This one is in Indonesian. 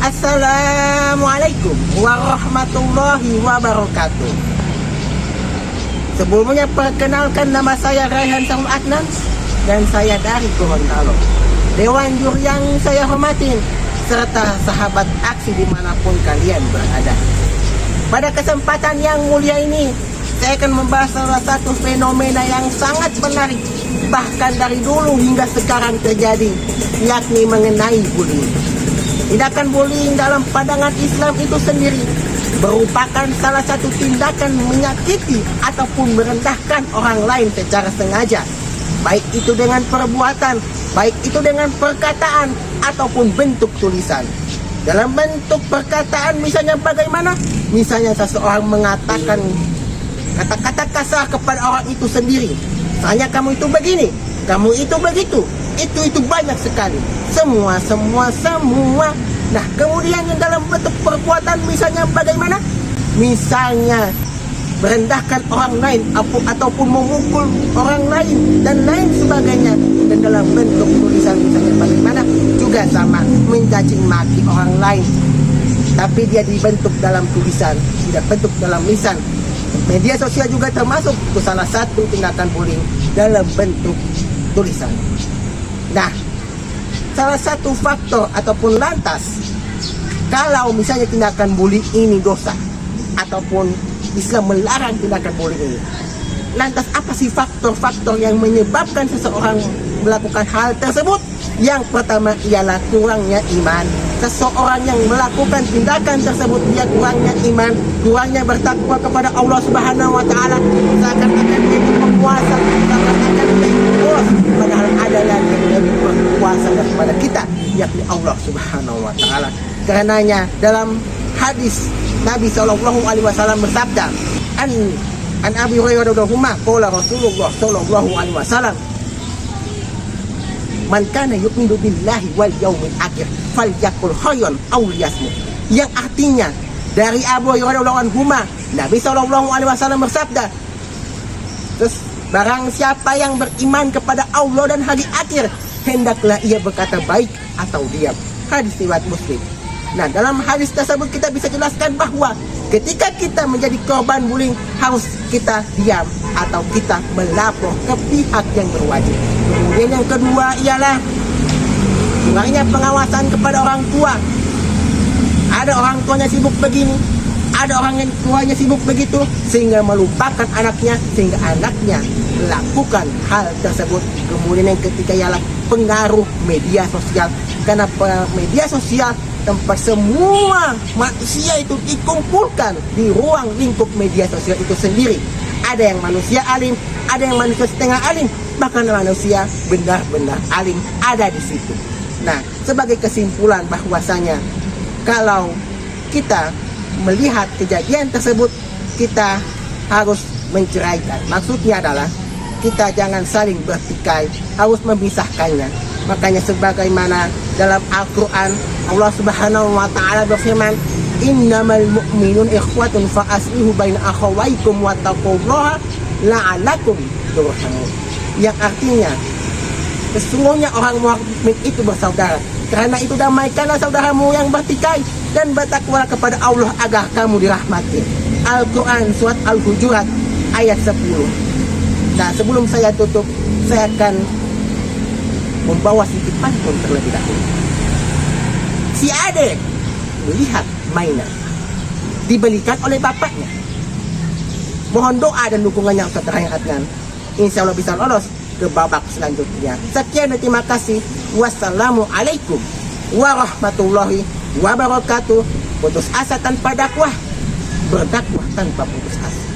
Assalamualaikum warahmatullahi wabarakatuh. Sebelumnya perkenalkan, nama saya Raihan Saul Adnan dan saya dari Gorontalo. Dewan juri yang saya hormatin serta sahabat aksi dimanapun kalian berada. Pada kesempatan yang mulia ini, saya akan membahas salah satu fenomena yang sangat menarik, bahkan dari dulu hingga sekarang terjadi, yakni mengenai bullying. Tindakan bullying dalam pandangan Islam itu sendiri merupakan salah satu tindakan menyakiti ataupun merendahkan orang lain secara sengaja, baik itu dengan perbuatan, baik itu dengan perkataan ataupun bentuk tulisan. Dalam bentuk perkataan misalnya bagaimana? Misalnya seseorang mengatakan kata-kata kasar kepada orang itu sendiri. Misalnya kamu itu begini, kamu itu begitu, itu banyak sekali. Semua. Nah, kemudian yang dalam bentuk perbuatan misalnya bagaimana? Misalnya merendahkan orang lain ataupun memukul orang lain dan lain sebagainya. Dan dalam bentuk tulisan misalnya bagaimana? Juga sama, mencaci maki orang lain, tapi dia dibentuk dalam tulisan, tidak bentuk dalam lisan. Media sosial juga termasuk itu salah satu tindakan bullying dalam bentuk tulisan. Nah, salah satu faktor ataupun lantas, kalau misalnya tindakan bullying ini dosa ataupun Islam melarang tindakan bullying ini, lantas apa sih faktor-faktor yang menyebabkan seseorang melakukan hal tersebut? Yang pertama ialah kurangnya iman. Seseorang yang melakukan tindakan tersebut dia kurangnya iman, kurangnya bertakwa kepada Allah Subhanahu wa taala, seakan-akan dia itu penguasa, seakan-akan dia itu bos, padahal ada lagi yang lebih berkuasa daripada kita, yakni Allah Subhanahu wa taala. Karenanya dalam hadis Nabi sallallahu alaihi wasallam bersabda, an Abi Hurairah radhiyallahu anhu qala Rasulullah sallallahu alaihi wasallam, man kana yu'minu billahi wal yaumil akhir falyakul khairan aw liyasmut. Yang artinya dari Abu Hurairah radhiyallahu anhu, Nabi sallallahu alaihi wasallam bersabda, terus barang siapa yang beriman kepada Allah dan hari akhir, hendaklah ia berkata baik atau diam. Hadis riwayat Muslim. Nah, dalam hadis tersebut kita bisa jelaskan bahwa ketika kita menjadi korban bullying, harus kita diam atau kita melapor ke pihak yang berwajib. Kemudian yang kedua ialah kurangnya pengawasan kepada orang tua. Ada orang tuanya sibuk begini, ada orang yang tuanya sibuk begitu, sehingga melupakan anaknya, sehingga anaknya melakukan hal tersebut. Kemudian yang ketiga ialah pengaruh media sosial. Karena media sosial tempat semua manusia itu dikumpulkan di ruang lingkup media sosial itu sendiri. Ada yang manusia alim, ada yang manusia setengah alim, bahkan manusia benar-benar alim ada di situ. Nah, sebagai kesimpulan bahwasanya kalau kita melihat kejadian tersebut, kita harus menceraikan. Maksudnya adalah kita jangan saling bertikai, harus memisahkannya. Makanya sebagaimana dalam Al-Quran Allah Subhanahu wa taala berfirman, innamal mu'minun ikhwatun fa aslihu baina akhawaykum wattaqullaha la'alakum turhamun. Yang artinya sesungguhnya orang mukmin itu bersaudara, karena itu damaikanlah saudaramu yang bertikai dan bertakwalah kepada Allah agar kamu dirahmati. Al-Quran surat Al-Hujurat ayat 10. Nah, sebelum saya tutup, saya akan membawa sedikit pantun terlebih dahulu. Si Ade melihat mainan dibelikan oleh bapaknya. Mohon doa dan dukungannya Ustaz Raihan Adnan, insya Allah bisa lolos ke babak selanjutnya. Sekian dan terima kasih. Wassalamualaikum warahmatullahi wabarakatuh. Putus asa tanpa dakwah, berdakwah tanpa putus asa.